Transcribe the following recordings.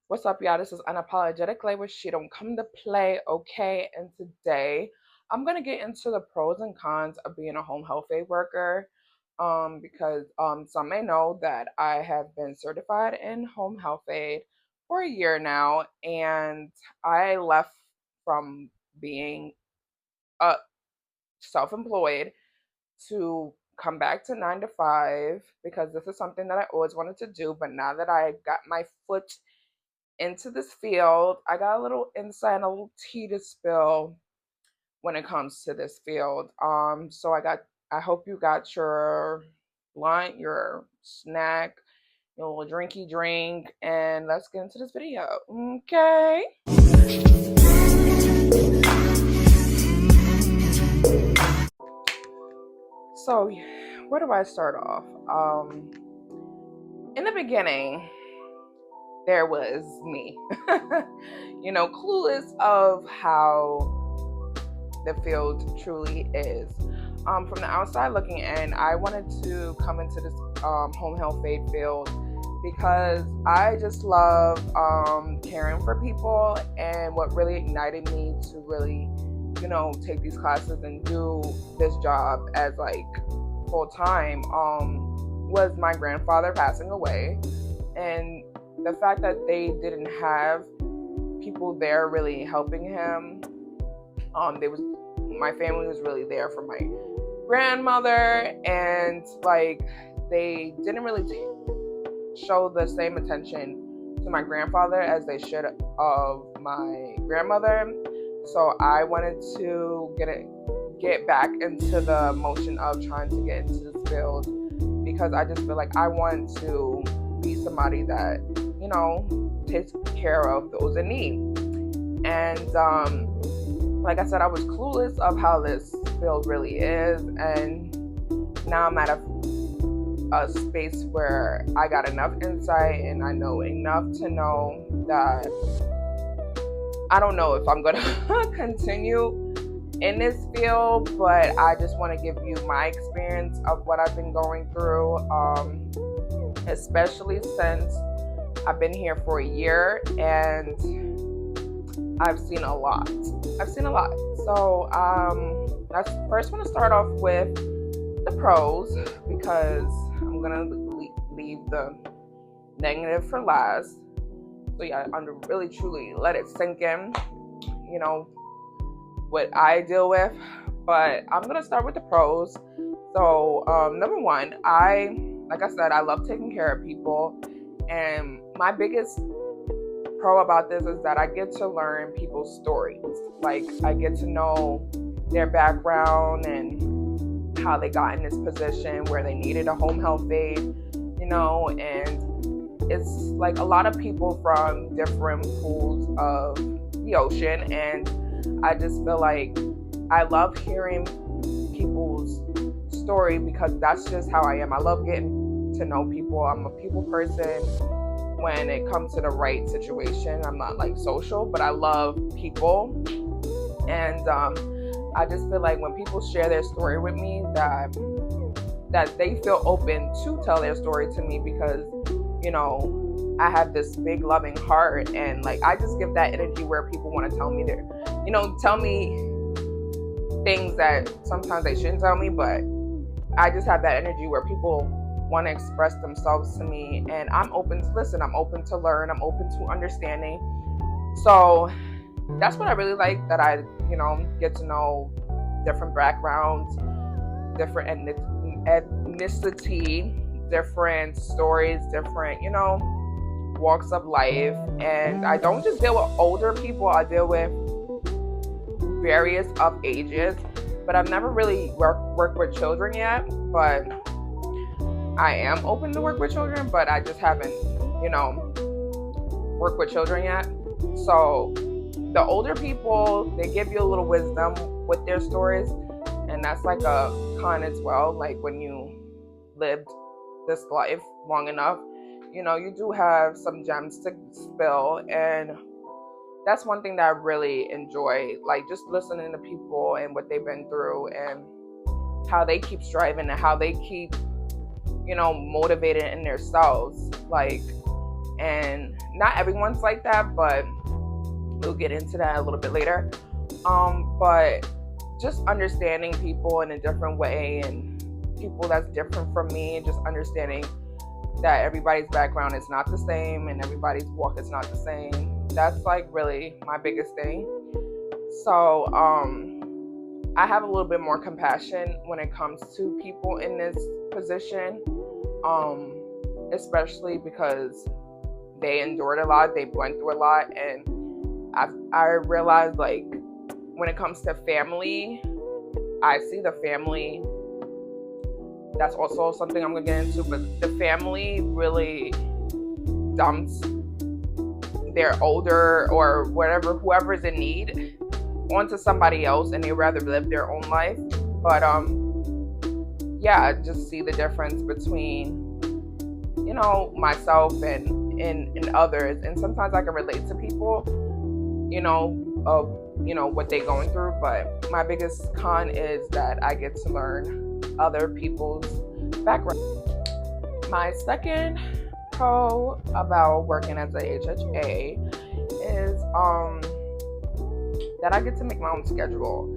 What's up, y'all? This is Unapologetic Language. She don't come to play, okay? And today I'm gonna get into the pros and cons of being a home health aide worker. Because some may know that I have been certified in home health aid for a year now, and I left from being self-employed to come back to 9 to 5 because this is something that I always wanted to do. But now that I got my foot into this field, I got a little insight and a little tea to spill when it comes to this field. I hope you got your lunch, your snack, your little drinky drink, and let's get into this video. Okay. So, where do I start off? In the beginning, there was me, clueless of how the field truly is. From the outside looking in, I wanted to come into this home health aid field because I just love caring for people, and what really ignited me to really, take these classes and do this job as like full time was my grandfather passing away, and the fact that they didn't have people there really helping him. They was My family was really there for my grandmother, and like they didn't really show the same attention to my grandfather as they should of my grandmother. So I wanted to get back into the motion of trying to get into this field because I just feel like I want to be somebody that takes care of those in need. And like I said, I was clueless of how this field really is, and now I'm at a space where I got enough insight and I know enough to know that I don't know if I'm gonna continue in this field, but I just want to give you my experience of what I've been going through, especially since I've been here for a year and I've seen a lot. So I first want to start off with the pros because I'm gonna leave the negative for last. So yeah, I'm really truly let it sink in, what I deal with. But I'm gonna start with the pros. So number one, like I said, I love taking care of people, and my biggest pro about this is that I get to learn people's stories. Like I get to know their background and how they got in this position where they needed a home health aide, and it's like a lot of people from different pools of the ocean, and I just feel like I love hearing people's story because that's just how I am. I love getting to know people. I'm a people person when it comes to the right situation. I'm not like social, but I love people. And I just feel like when people share their story with me, that they feel open to tell their story to me because, I have this big loving heart, and like I just give that energy where people want to tell me tell me things that sometimes they shouldn't tell me, but I just have that energy where people want to express themselves to me, and I'm open to listen, I'm open to learn, I'm open to understanding. So that's what I really like, that I get to know different backgrounds, different ethnicity, different stories, different walks of life. And I don't just deal with older people, I deal with various of ages, but I've never really worked with children yet. But I am open to work with children, but I just haven't, worked with children yet. So the older people, they give you a little wisdom with their stories, and that's like a con as well. Like when you lived this life long enough, you do have some gems to spill, and that's one thing that I really enjoy, like just listening to people and what they've been through and how they keep striving and how they keep motivated in themselves. Like, and not everyone's like that, but we'll get into that a little bit later. But just understanding people in a different way, and people that's different from me, and just understanding that everybody's background is not the same and everybody's walk is not the same. That's like really my biggest thing. So I have a little bit more compassion when it comes to people in this position, especially because they endured a lot, they went through a lot, and I realized, like, when it comes to family, I see the family. That's also something I'm gonna get into, but the family really dumps their older or whatever, whoever's in need, onto somebody else, and they rather live their own life. But yeah, I just see the difference between, you know, myself and others, and sometimes I can relate to people, you know, of, you know, what they're going through. But my biggest con is that I get to learn other people's background. My second pro about working as a HHA is that I get to make my own schedule.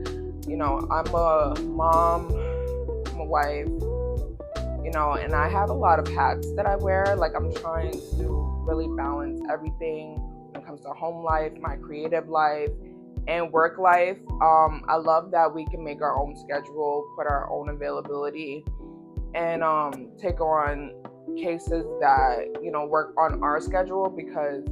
You know, I'm a mom, I'm a wife, you know, and I have a lot of hats that I wear. Like, I'm trying to really balance everything when it comes to home life, my creative life, and work life. I love that we can make our own schedule, put our own availability, and take on cases that, you know, work on our schedule, because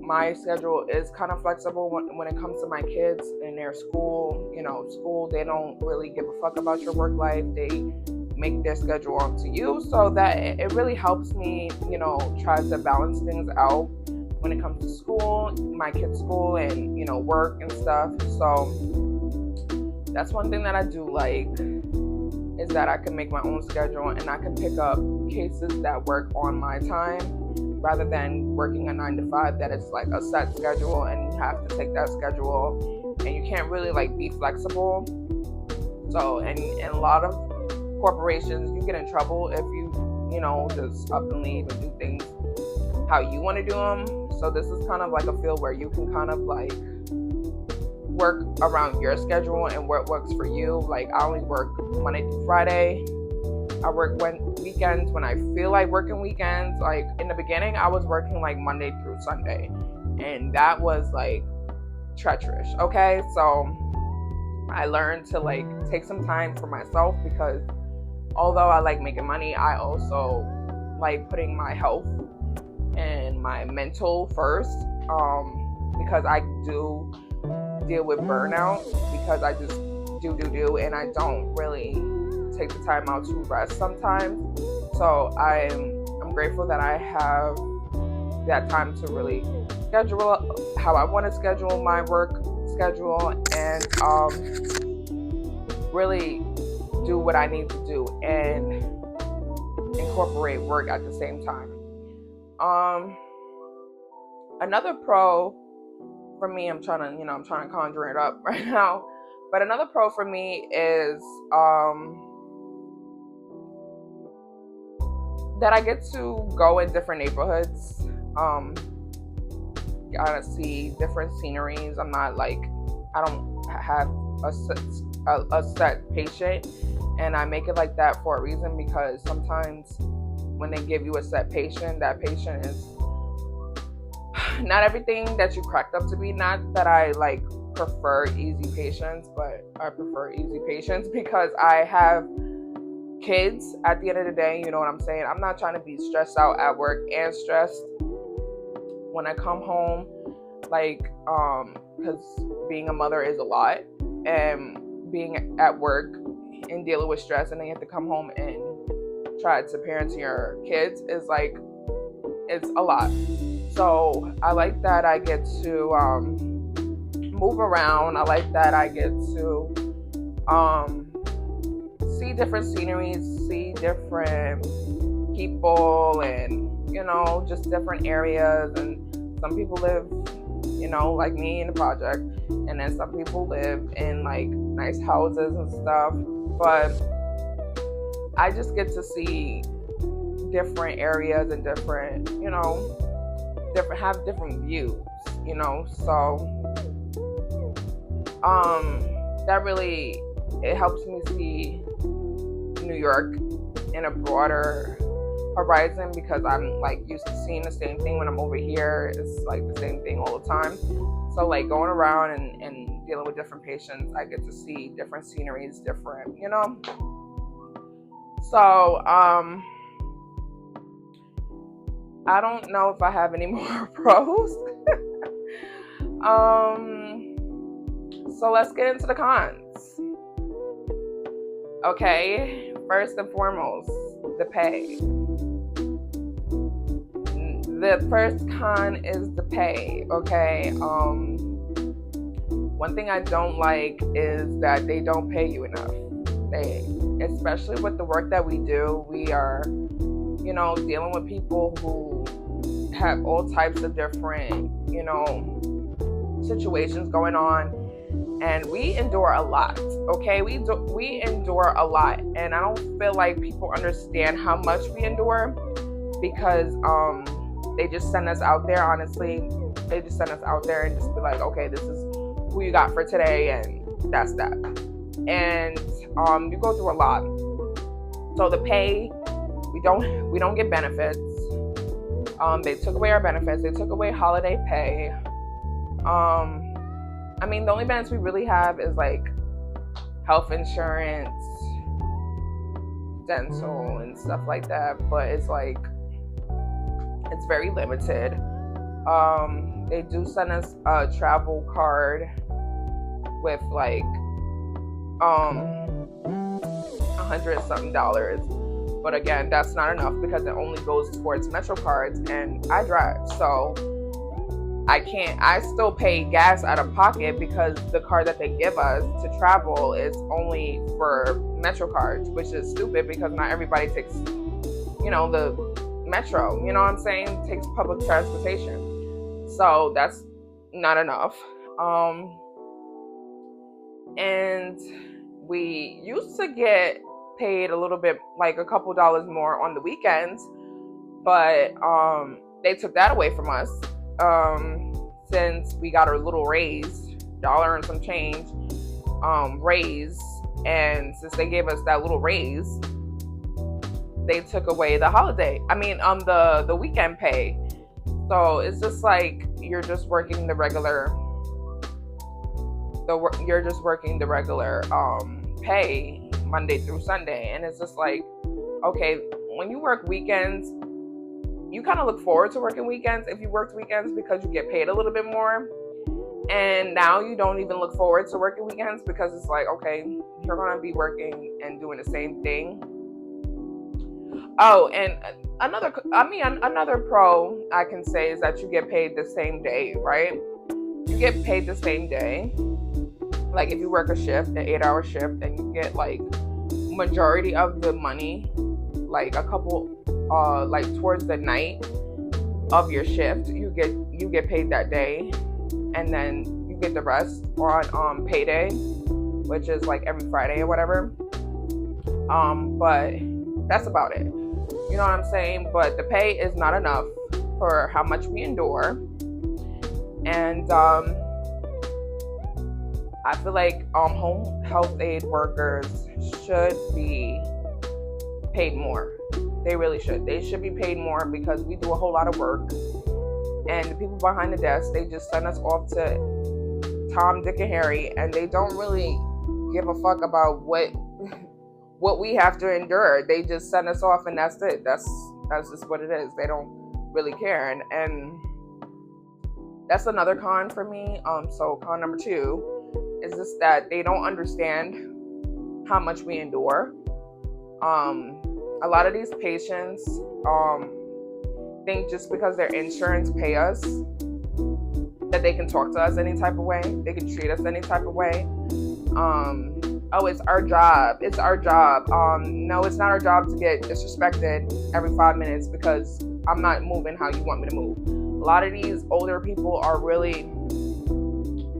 my schedule is kind of flexible when it comes to my kids and their school. You know, school, they don't really give a fuck about your work life. They make their schedule onto you, so that it really helps me, you know, try to balance things out when it comes to school, my kids' school, and, you know, work and stuff. So that's one thing that I do like, is that I can make my own schedule, and I can pick up cases that work on my time, rather than working a 9 to 5 that it's like a set schedule and you have to take that schedule and you can't really like be flexible. So, and a lot of corporations, you get in trouble if you know, just up and leave and do things how you want to do them. So this is kind of like a field where you can kind of like work around your schedule and what works for you. Like, I only work Monday through Friday. I work weekends when I feel like working weekends. Like, in the beginning, I was working like Monday through Sunday, and that was like treacherous. Okay, so I learned to like take some time for myself, because although I like making money, I also like putting my health and my mental first, because I do deal with burnout, because I just do and I don't really take the time out to rest sometimes. So I'm grateful that I have that time to really schedule how I want to schedule my work schedule, and really do what I need to do and incorporate work at the same time. Another pro for me, I'm trying to conjure it up right now, but another pro for me is that I get to go in different neighborhoods, gotta see different sceneries. I don't have a set patient, and I make it like that for a reason, because sometimes when they give you a set patient, that patient is not everything that you cracked up to be. Not that I like prefer easy patients, but I prefer easy patients because I have kids at the end of the day. You know what I'm saying? I'm not trying to be stressed out at work and stressed when I come home, like, because being a mother is a lot, and being at work and dealing with stress, and then you have to come home and try to parent your kids is like, it's a lot. So I like that I get to move around. I like that I get to see different sceneries, see different people, and, you know, just different areas. And some people live, you know, like me, in the project, and then some people live in like nice houses and stuff. But I just get to see different areas and different, you know, different views, so that really, it helps me see New York in a broader horizon, because I'm like used to seeing the same thing when I'm over here. It's like the same thing all the time. So like going around and dealing with different patients, I get to see different sceneries, different, So I don't know if I have any more pros. So let's get into the cons. Okay, first and foremost, the pay. The first con is the pay, okay? One thing I don't like is that they don't pay you enough. Especially with the work that we do, we are, dealing with people who have all types of different, situations going on, and we endure a lot, okay? We endure a lot, and I don't feel like people understand how much we endure, because they just send us out there. Honestly, they just send us out there and just be like, okay, this is who you got for today, and that's that. And you go through a lot. So the pay, we don't get benefits. They took away our benefits. They took away holiday pay. The only benefits we really have is like health insurance, dental, and stuff like that. But it's like, it's very limited. They do send us a travel card with like $100-something, but again, that's not enough, because it only goes towards Metro cards, and I drive, so I still pay gas out of pocket, because the card that they give us to travel is only for Metro cards, which is stupid, because not everybody takes, the Metro, you know what I'm saying, takes public transportation. So that's not enough. And we used to get paid a little bit, like a couple dollars more on the weekends, but they took that away from us since we got our little raise, $1 and some change raise. And since they gave us that little raise, they took away the the weekend pay. So it's just like you're just working the regular pay Monday through Sunday. And it's just like, okay, when you work weekends, you kind of look forward to working weekends if you worked weekends, because you get paid a little bit more. And now you don't even look forward to working weekends, because it's like, okay, you're gonna be working and doing the same thing. Oh, and another pro I can say is that you get paid the same day, right? You get paid the same day. Like if you work a shift, an 8-hour shift, and you get like majority of the money, like a couple, like towards the night of your shift, you get paid that day, and then you get the rest on payday, which is like every Friday or whatever. But that's about it. You know what I'm saying? But the pay is not enough for how much we endure. And I feel like home health aid workers should be paid more. They really should. They should be paid more, because we do a whole lot of work. And the people behind the desk, they just send us off to Tom, Dick, and Harry, and they don't really give a fuck about what we have to endure. They just send us off, and that's it. That's just what it is. They don't really care. And that's another con for me. So con number 2 is just that they don't understand how much we endure. A lot of these patients think just because their insurance pay us that they can talk to us any type of way, they can treat us any type of way. Oh, it's our job. It's our job. No, it's not our job to get disrespected every 5 minutes because I'm not moving how you want me to move. A lot of these older people are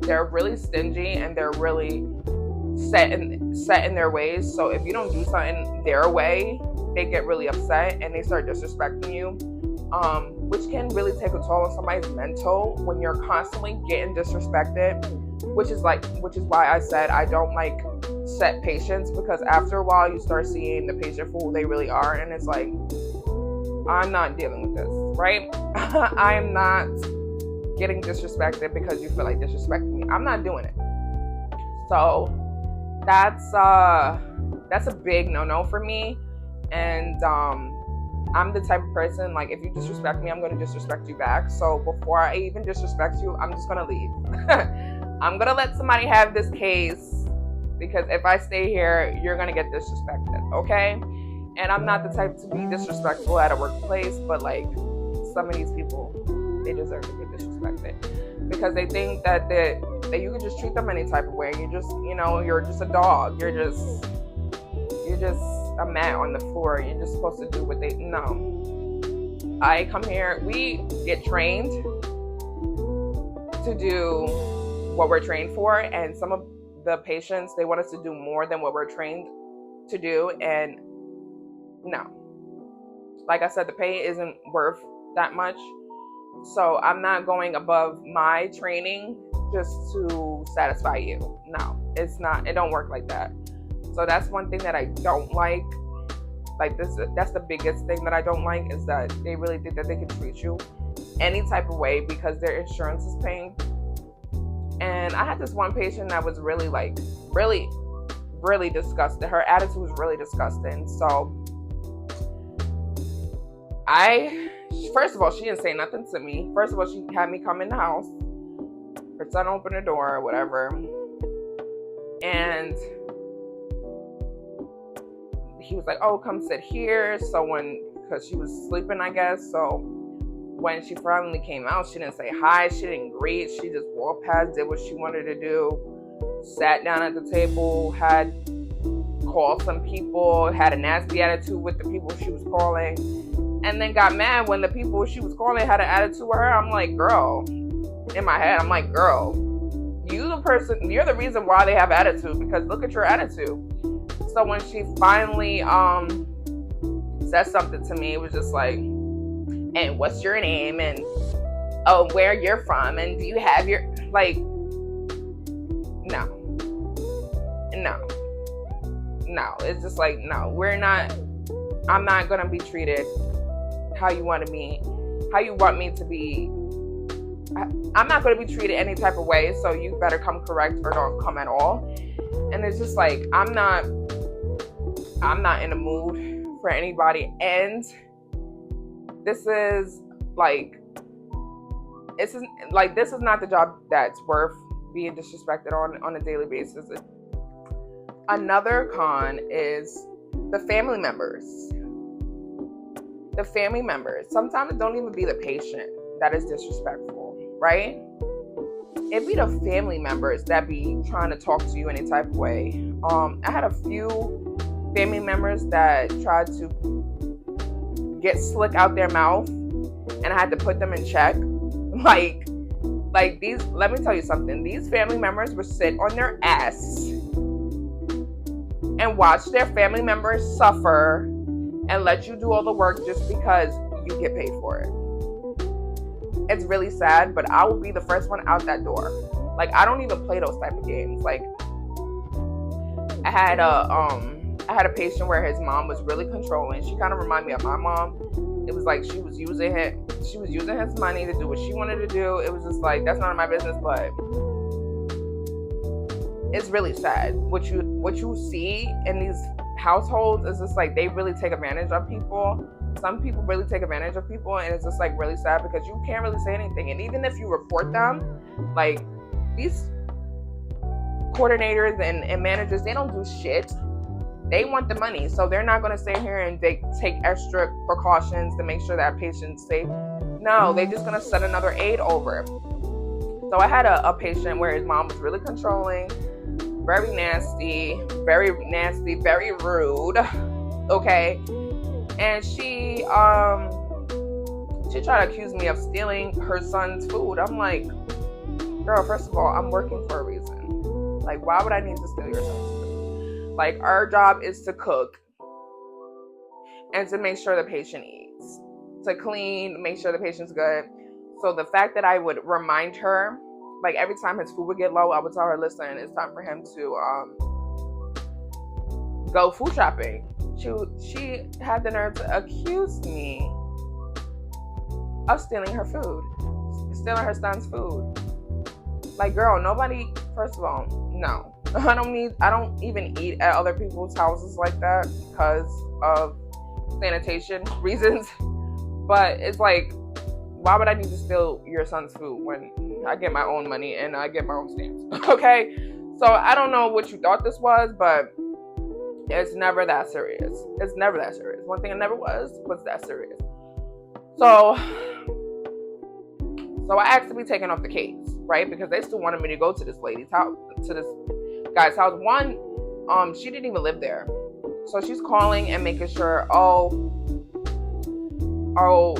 they're really stingy, and they're really set in their ways. So if you don't do something their way, they get really upset and they start disrespecting you. which can really take a toll on somebody's mental when you're constantly getting disrespected, which is why I said I don't like set patients, because after a while you start seeing the patient for who they really are, and it's like, I'm not dealing with this, right? I'm not getting disrespected because you feel like disrespecting me. I'm not doing it. So that's a big no-no for me. And I'm the type of person, like, if you disrespect me, I'm going to disrespect you back. So before I even disrespect you, I'm just going to leave. I'm going to let somebody have this case, because if I stay here, you're going to get disrespected, okay? And I'm not the type to be disrespectful at a workplace, but like, some of these people, they deserve to get disrespected because they think that you can just treat them any type of way. You're just a dog. You're just a mat on the floor. You're just supposed to do what they... No. I come here, we get trained to do what we're trained for, and some of the patients, they want us to do more than what we're trained to do, and no. Like I said, the pay isn't worth that much, so I'm not going above my training just to satisfy you. No, it's not. It don't work like that. So that's one thing that I don't like. That's the biggest thing that I don't like, is that they really think that they can treat you any type of way because their insurance is paying. And I had this one patient that was really disgusted. Her attitude was really disgusting. So first of all, she didn't say nothing to me. First of all, she had me come in the house. Her son opened the door or whatever. And he was like, oh, come sit here. Because she was sleeping, I guess. So when she finally came out, she didn't say hi. She didn't greet. She just walked past, did what she wanted to do, sat down at the table, had called some people, had a nasty attitude with the people she was calling, and then got mad when the people she was calling had an attitude with her. I'm like, girl, in my head, I'm like, girl, you're the reason why they have attitude, because look at your attitude. So when she finally said something to me, it was just like, and what's your name, and oh, where you're from, and do you have your, like, no, it's just like, no, I'm not gonna be treated how you want me to be. I'm not gonna be treated any type of way, so you better come correct or don't come at all. And it's just like, I'm not in the mood for anybody. And this is not the job that's worth being disrespected on a daily basis. Another con is the family members. The family members. Sometimes it don't even be the patient that is disrespectful, right? It be the family members that be trying to talk to you any type of way. I had a few family members that tried to get slick out their mouth, and I had to put them in check. Like these, let me tell you something. These family members would sit on their ass and watch their family members suffer and let you do all the work just because you get paid for it. It's really sad, but I will be the first one out that door. Like, I don't even play those type of games. Like, I had a patient where his mom was really controlling. She kind of reminded me of my mom. It was like she was using his money to do what she wanted to do. It was just like, that's none of my business, but it's really sad. What you see in these households is just like, they really take advantage of people. Some people really take advantage of people, and it's just like really sad because you can't really say anything. And even if you report them, like, these coordinators and managers, they don't do shit. They want the money, so they're not going to sit here and take extra precautions to make sure that patient's safe. No, they're just going to send another aide over. So I had a patient where his mom was really controlling, very nasty, very rude. Okay. And she tried to accuse me of stealing her son's food. I'm like, girl, first of all, I'm working for a reason. Like, why would I need to steal your son's food? Like, our job is to cook and to make sure the patient eats. to clean, make sure the patient's good. So the fact that I would remind her, like every time his food would get low, I would tell her, listen, it's time for him to go food shopping. She had the nerve to accuse me of stealing her food, stealing her son's food. Like, girl, nobody, first of all, no. I don't even eat at other people's houses like that because of sanitation reasons. But it's like, why would I need to steal your son's food when I get my own money and I get my own stamps? Okay? So I don't know what you thought this was, but it's never that serious. It's never that serious. One thing it never was that serious. So I asked to be taken off the case, right? Because they still wanted me to go to this lady's house, to this guy's house. One, she didn't even live there. So she's calling and making sure, oh,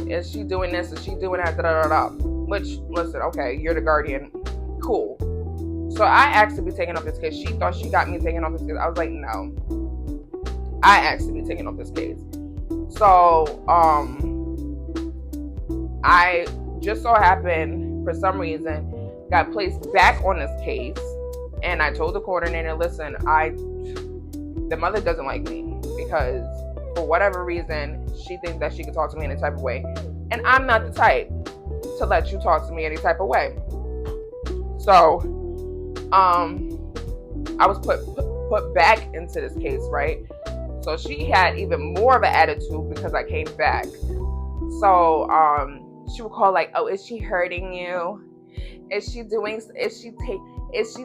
is she doing this? Is she doing that? Da, da, da, da. Which, listen, okay, you're the guardian. Cool. So I asked to be taken off this case. She thought she got me taken off this case. I was like, no. I asked to be taken off this case. So, I just so happened, for some reason, got placed back on this case. And I told the coordinator, listen, the mother doesn't like me because for whatever reason, she thinks that she can talk to me in a type of way. And I'm not the type to let you talk to me any type of way. So, I was put back into this case, right? So she had even more of an attitude because I came back. So, she would call like, oh, is she hurting you? Is she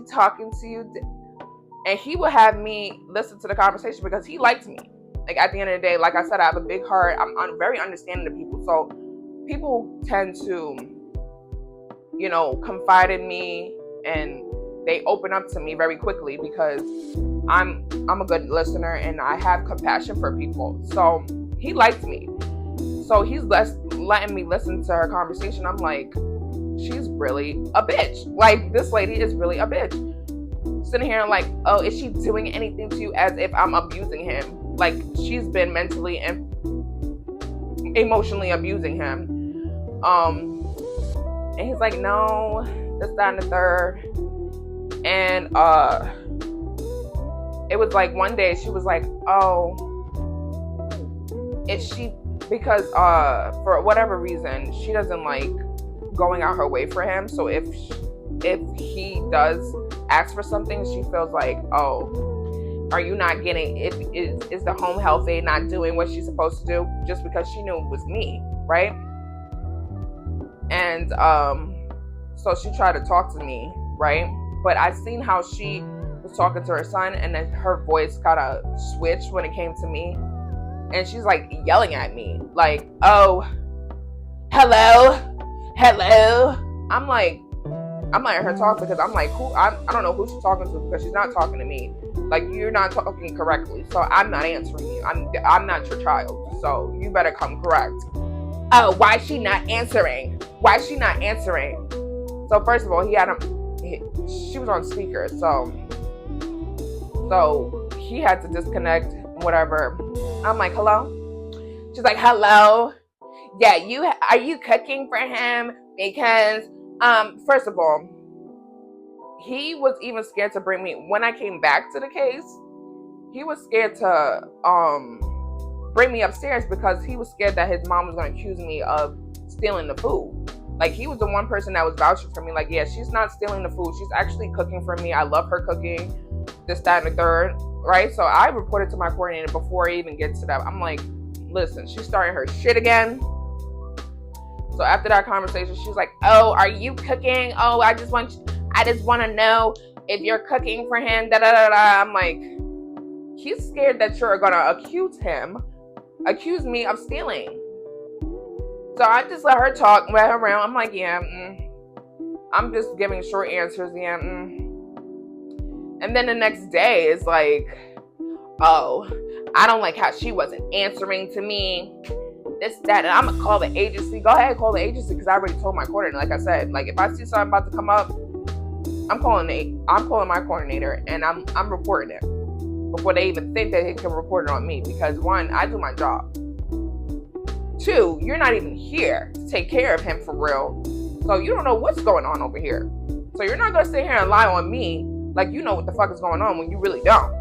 talking to you? And he would have me listen to the conversation because he liked me. Like, at the end of the day, like I said, I have a big heart. I'm very understanding of people. So people tend to, confide in me and they open up to me very quickly because I'm a good listener and I have compassion for people. So he liked me. So he's letting me listen to her conversation. I'm like, she's really a bitch. Like, this lady is really a bitch. Sitting here and like, oh, is she doing anything to you, as if I'm abusing him? Like, she's been mentally and emotionally abusing him. And he's like, no, this, that, and the third. And it was like one day she was like, oh, is she, because for whatever reason, she doesn't like going out her way for him. So if he does ask for something, she feels like, oh, are you not getting it? Is the home health aide not doing what she's supposed to do just because she knew it was me, right? And so she tried to talk to me, right? But I seen how she was talking to her son, and then her voice kind of switched when it came to me, and she's like yelling at me, like, oh, hello. I'm letting her talk because I'm like, who? I don't know who she's talking to because she's not talking to me. Like, you're not talking correctly, so I'm not answering you. I'm not your child, so you better come correct. Oh, why is she not answering? So first of all, she was on speaker, so he had to disconnect, whatever. I'm like, hello? She's like, hello? Yeah, are you cooking for him? Because, first of all, he was even scared to bring me, when I came back to the case, he was scared to bring me upstairs because he was scared that his mom was going to accuse me of stealing the food. Like, he was the one person that was vouching for me. Like, yeah, she's not stealing the food. She's actually cooking for me. I love her cooking, this, that, and the third, right? So I reported to my coordinator before I even get to that. I'm like, listen, she's starting her shit again. So after that conversation, she's like, oh, are you cooking? Oh, I just want to know if you're cooking for him, da da da da. I'm like, he's scared that you're going to accuse me of stealing. So I just let her talk, let her around. I'm like, yeah, I'm just giving short answers, yeah. And then the next day is like, oh, I don't like how she wasn't answering to me, this, that, and I'm gonna call the agency. Go ahead, call the agency, because I already told my coordinator. Like I said, like, if I see something about to come up, I'm calling my coordinator, and I'm reporting it before they even think that they can report it on me. Because one, I do my job. Two, you're not even here to take care of him for real. So you don't know what's going on over here. So you're not going to sit here and lie on me like you know what the fuck is going on when you really don't.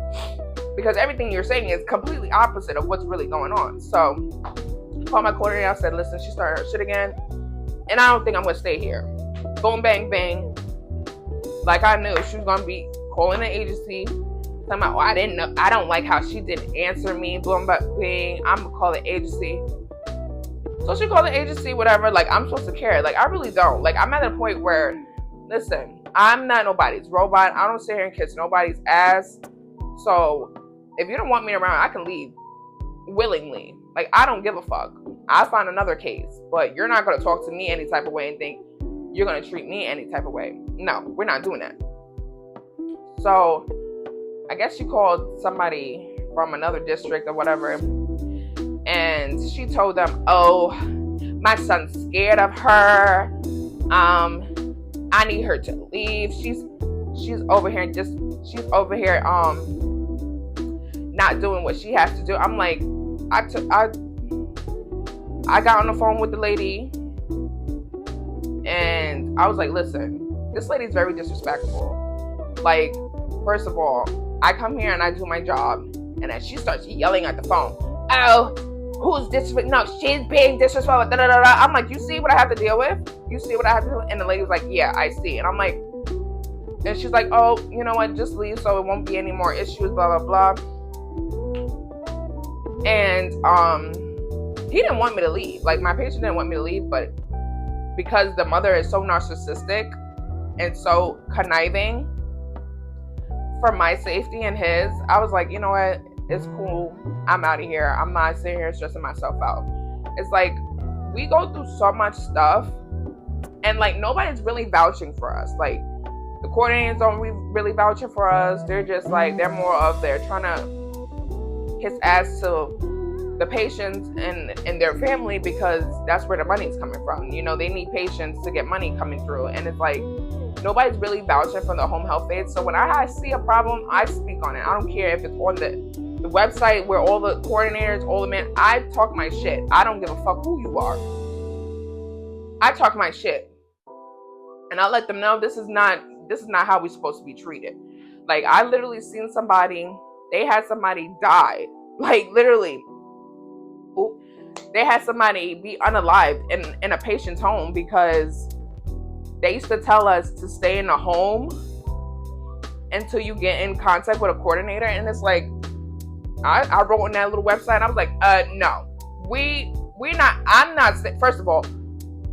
Because everything you're saying is completely opposite of what's really going on. So I called my coordinator. I said, listen, she started her shit again. And I don't think I'm going to stay here. Boom, bang, bang. Like I knew she was going to be calling the agency. Talking about, I didn't know. I don't like how she didn't answer me. Boom, bang. I'm going to call the agency. So she called the agency, whatever. Like, I'm supposed to care. Like, I really don't. Like, I'm at a point where, listen, I'm not nobody's robot. I don't sit here and kiss nobody's ass. So if you don't want me around, I can leave willingly. Like, I don't give a fuck. I'll find another case. But you're not going to talk to me any type of way and think you're going to treat me any type of way. No, we're not doing that. So I guess she called somebody from another district or whatever. And she told them, oh, my son's scared of her. I need her to leave. She's over here not doing what she has to do. I'm like, I got on the phone with the lady and I was like, listen, this lady's very disrespectful. Like, first of all, I come here and I do my job, and then she starts yelling at the phone. Oh, who's disrespectful? No, she's being disrespectful. Da, da, da, da. I'm like, you see what I have to deal with? You see what I have to do? And the lady was like, yeah, I see. And I'm like, and she's like, oh, you know what? Just leave so it won't be any more issues, blah, blah, blah. And he didn't want me to leave. Like, my patient didn't want me to leave, but because the mother is so narcissistic and so conniving for my safety and his, I was like, you know what? It's cool. I'm out of here. I'm not sitting here stressing myself out. It's like, we go through so much stuff and like nobody's really vouching for us. Like, the coordinators don't really vouching for us. They're just like, they're more of they're trying to kiss ass to the patients and their family because that's where the money's coming from. You know, they need patients to get money coming through. And it's like, nobody's really vouching for the home health aid. So when I see a problem, I speak on it. I don't care if it's on the website where all the coordinators, all the men, I talk my shit. I don't give a fuck who you are. I talk my shit. And I let them know this is not how we're supposed to be treated. Like, I literally seen somebody, they had somebody die. Like, literally. They had somebody be unalived in a patient's home because they used to tell us to stay in the home until you get in contact with a coordinator. And it's like, I wrote on that little website, I was like, no, I'm not, first of all,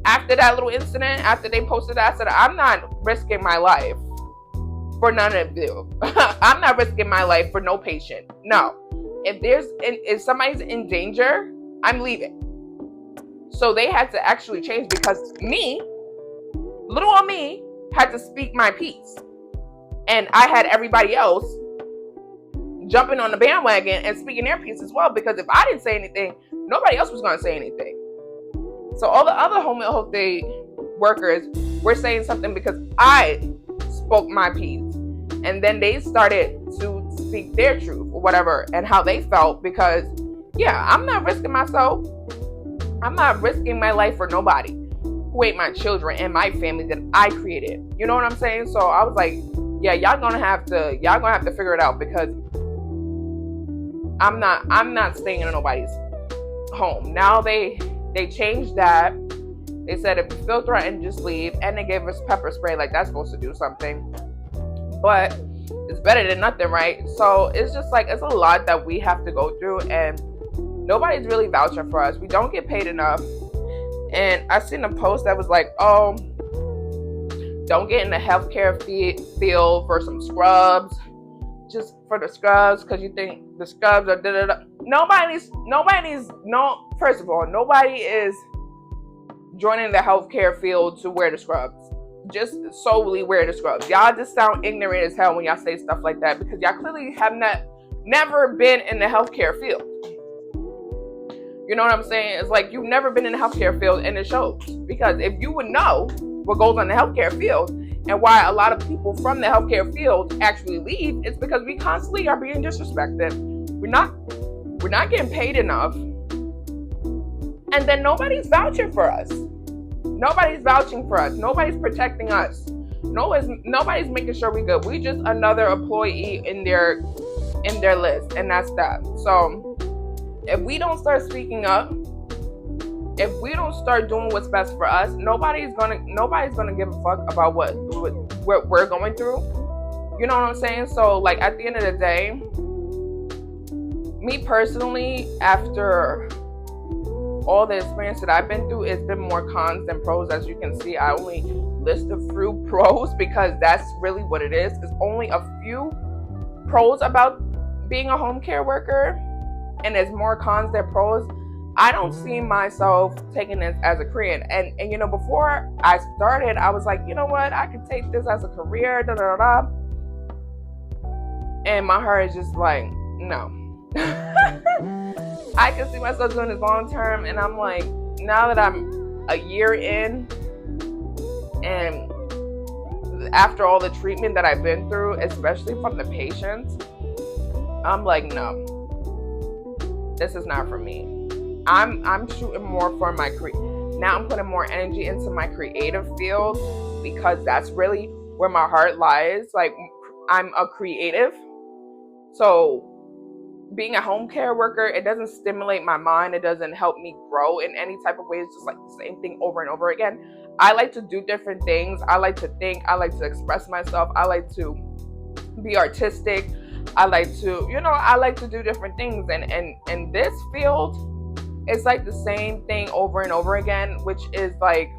after that little incident, after they posted that, I said, I'm not risking my life for none of you. I'm not risking my life for no patient. No. If somebody's in danger, I'm leaving. So they had to actually change because little on me, had to speak my piece. And I had everybody else jumping on the bandwagon and speaking their piece as well, because if I didn't say anything, nobody else was going to say anything. So all the other home health aid workers were saying something because I spoke my piece. And then they started to speak their truth or whatever and how they felt because, yeah, I'm not risking myself. I'm not risking my life for nobody who ain't my children and my family that I created. You know what I'm saying? So I was like, yeah, y'all gonna have to figure it out because I'm not staying in nobody's home. Now they changed that. They said if you feel threatened, just leave. And they gave us pepper spray, like that's supposed to do something. But it's better than nothing, right? So it's just like, it's a lot that we have to go through and nobody's really vouching for us. We don't get paid enough. And I seen a post that was like, oh, don't get in the healthcare field for some scrubs. Just for the scrubs, because you think the scrubs are da-da-da. First of all, nobody is joining the healthcare field to wear the scrubs. Just solely wear the scrubs. Y'all just sound ignorant as hell when y'all say stuff like that because y'all clearly have never been in the healthcare field. You know what I'm saying? It's like you've never been in the healthcare field and it shows. Because if you would know what goes on in the healthcare field and why a lot of people from the healthcare field actually leave, it's because we constantly are being disrespected. We're not getting paid enough. And then nobody's vouching for us. Nobody's vouching for us. Nobody's protecting us. Nobody's making sure we good. We just another employee in their list, and that's that. So if we don't start speaking up, if we don't start doing what's best for us, nobody's gonna give a fuck about what we're going through. You know what I'm saying? So like at the end of the day, me personally, after all the experience that I've been through, it's been more cons than pros. As you can see, I only list a few pros because that's really what it is. It's only a few pros about being a home care worker, and there's more cons than pros. I don't see myself taking this as a career. And you know, before I started, I was like, you know what, I could take this as a career, da da da. And my heart is just like, no. I can see myself doing this long term, and I'm like, now that I'm a year in, and after all the treatment that I've been through, especially from the patients, I'm like, no, this is not for me. I'm shooting more for my now I'm putting more energy into my creative field, because that's really where my heart lies. Like, I'm a creative, so being a home care worker, it doesn't stimulate my mind. It doesn't help me grow in any type of way. It's just like the same thing over and over again. I like to do different things. I like to think. I like to express myself. I like to be artistic. I like to do different things. And this field, it's like the same thing over and over again, which is like,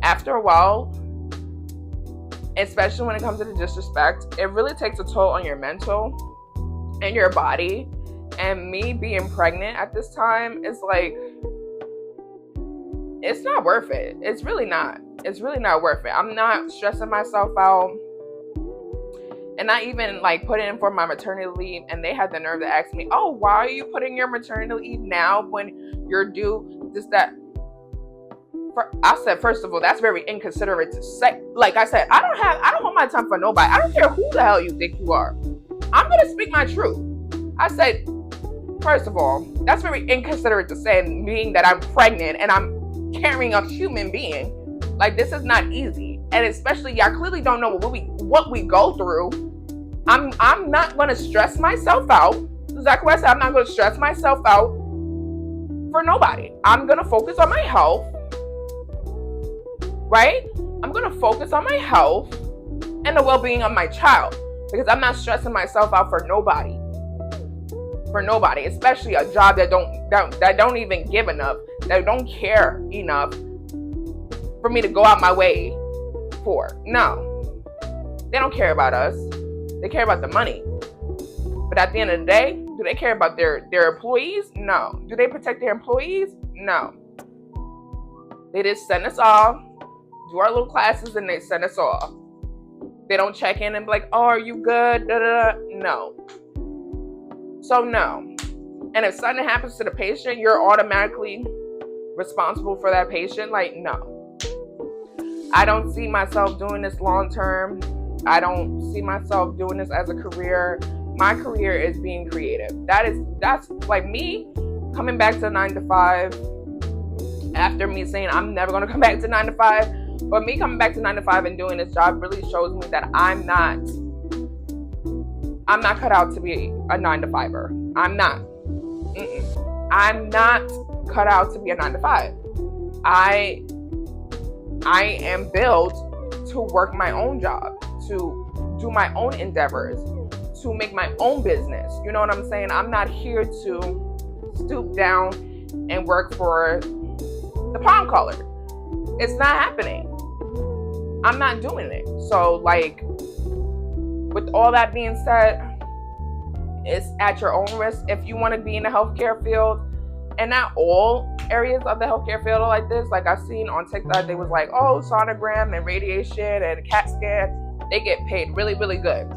after a while, especially when it comes to the disrespect, it really takes a toll on your mental and your body. And me being pregnant at this time is like, it's not worth it. It's really not worth it. I'm not stressing myself out. And I even like put in for my maternity leave, and they had the nerve to ask me, oh, why are you putting your maternity leave now when you're due this, that? I said, first of all, that's very inconsiderate to say. Like I said, I don't hold my tongue for nobody. I don't care who the hell you think you are. I'm going to speak my truth. I said, first of all, that's very inconsiderate to say, being that I'm pregnant and I'm carrying a human being. Like, this is not easy. And especially, y'all clearly don't know what we go through. I'm not going to stress myself out. Exactly what I said. I'm not going to stress myself out for nobody. I'm going to focus on my health. Right? I'm going to focus on my health and the well-being of my child, because I'm not stressing myself out for nobody. For nobody, especially a job that don't even give enough, that don't care enough for me to go out my way for. No, they don't care about us. They care about the money. But at the end of the day, do they care about their employees? No. Do they protect their employees? No. They just send us off, do our little classes, and they send us off. They don't check in and be like, oh, are you good? Da, da, da. No. So no. And if something happens to the patient, you're automatically responsible for that patient. Like, no. I don't see myself doing this long term. I don't see myself doing this as a career. My career is being creative. That's like me coming back to 9 to 5 after me saying I'm never going to come back to 9 to 5. But me coming back to 9 to 5 and doing this job really shows me that I'm not cut out to be a 9 to 5er. I'm not. I'm not cut out to be a 9 to 5. I am built to work my own job, to do my own endeavors, to make my own business. You know what I'm saying? I'm not here to stoop down and work for the palm color. It's not happening. I'm not doing it. So, like, with all that being said, it's at your own risk. If you want to be in the healthcare field, and not all areas of the healthcare field are like this. Like, I've seen on TikTok, they was like, oh, sonogram and radiation and CAT scan, they get paid really, really good.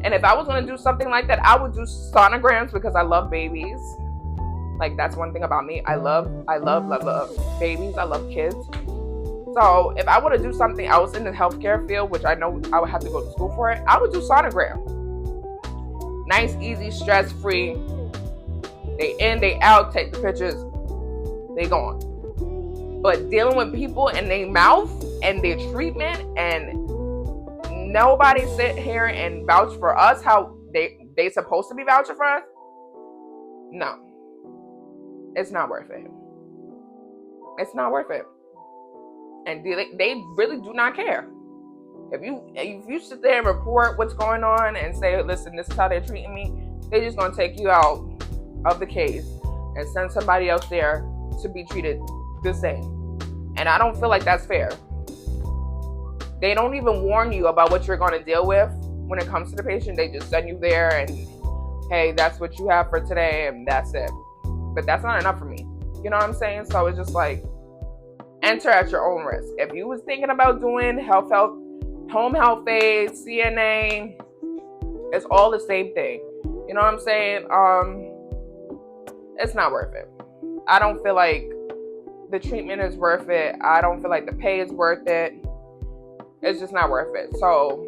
And if I was going to do something like that, I would do sonograms, because I love babies. Like, that's one thing about me. I love babies. I love kids. So if I were to do something else in the healthcare field, which I know I would have to go to school for it, I would do sonogram. Nice, easy, stress-free. Day in, day out, take the pictures. they gone. But dealing with people and their mouth and their treatment, and nobody sit here and vouch for us how they supposed to be vouching for us. No, it's not worth it. It's not worth it. And they really do not care. If you sit there and report what's going on and say, listen, this is how they're treating me, they're just gonna take you out of the case and send somebody else there to be treated the same. And I don't feel like that's fair. They don't even warn you about what you're gonna deal with when it comes to the patient. They just send you there and, hey, that's what you have for today, and that's it. But that's not enough for me. You know what I'm saying? So it's just like, enter at your own risk. If you was thinking about doing home health aides, CNA, it's all the same thing. You know what I'm saying? It's not worth it. I don't feel like the treatment is worth it. I don't feel like the pay is worth it. It's just not worth it. So,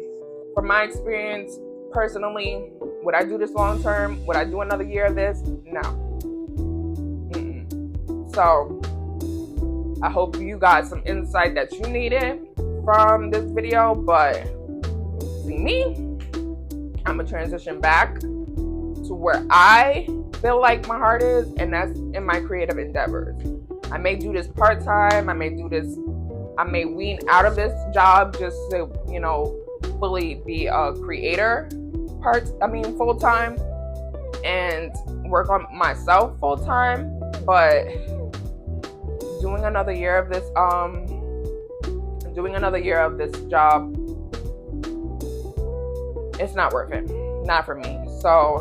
from my experience, personally, would I do this long term? Would I do another year of this? No. So, I hope you got some insight that you needed from this video, but see me, I'm gonna transition back to where I feel like my heart is, and that's in my creative endeavors. I may do this part-time, I may wean out of this job just to, fully be a creator full-time and work on myself full-time, but doing another year of this job, it's not worth it. Not for me. So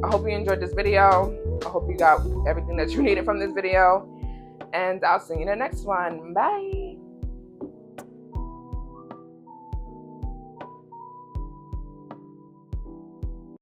I hope you enjoyed this video. I hope you got everything that you needed from this video, and I'll see you in the next one. Bye.